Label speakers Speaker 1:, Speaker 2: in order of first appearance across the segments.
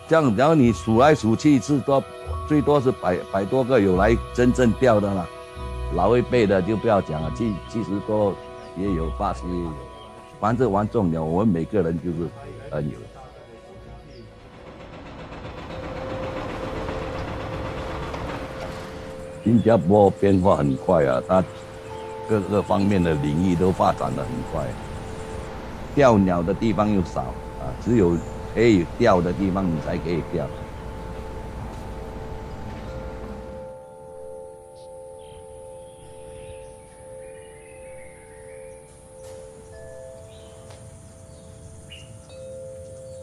Speaker 1: 这样，然后你数来数去是多，最多是百多个有来真正钓的啦。老一辈的就不要讲了，70多也有，80也有。反正玩重鸟，我们每个人就是朋友。新加坡变化很快啊，它各个方面的领域都发展得很快。钓鸟的地方又少啊，只有可以钓的地方你才可以钓。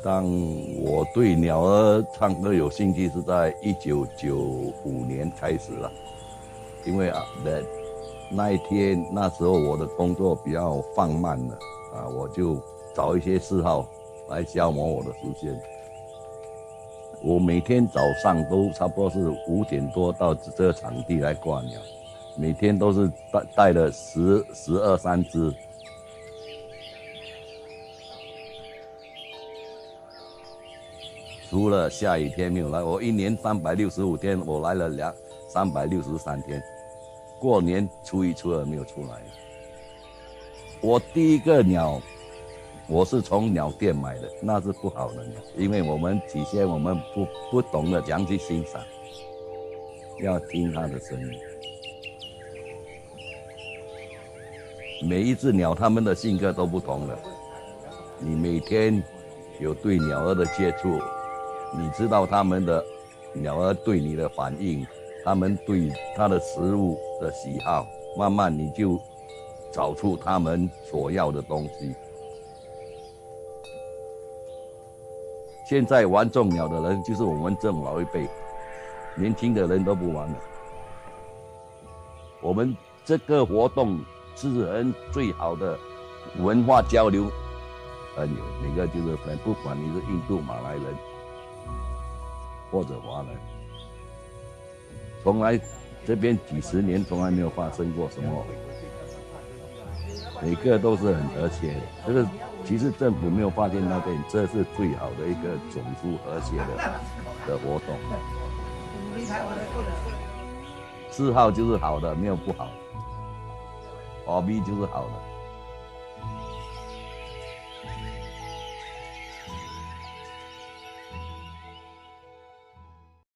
Speaker 1: 当我对鸟儿唱歌有兴趣是在1995年开始了，因为那时候我的工作比较放慢了啊，我就找一些嗜好来消磨我的时间。我每天早上都差不多是5点多到这个场地来挂鸟，每天都是带了12、13只。除了下雨天没有来，我一年365天，我来了363天。过年初1、初2没有出来。我第一个鸟，我是从鸟店买的，那是不好的鸟，因为我们起先我们不懂得怎样去欣赏，要听它的声音。每一只鸟它们的性格都不同的，你每天有对鸟儿的接触。你知道他们的鸟儿对你的反应，他们对它的食物的喜好，慢慢你就找出他们所要的东西。现在玩种鸟的人就是我们这种老一辈，年轻的人都不玩了。我们这个活动是人最好的文化交流，每个就是不管你是印度、马来人。或者华人，从来这边几十年从来没有发生过什么，每个都是很和谐的。这个其实政府没有发现那边，这是最好的一个种族和谐的活动。嗜好就是好的，没有不好，hobby 就是好的。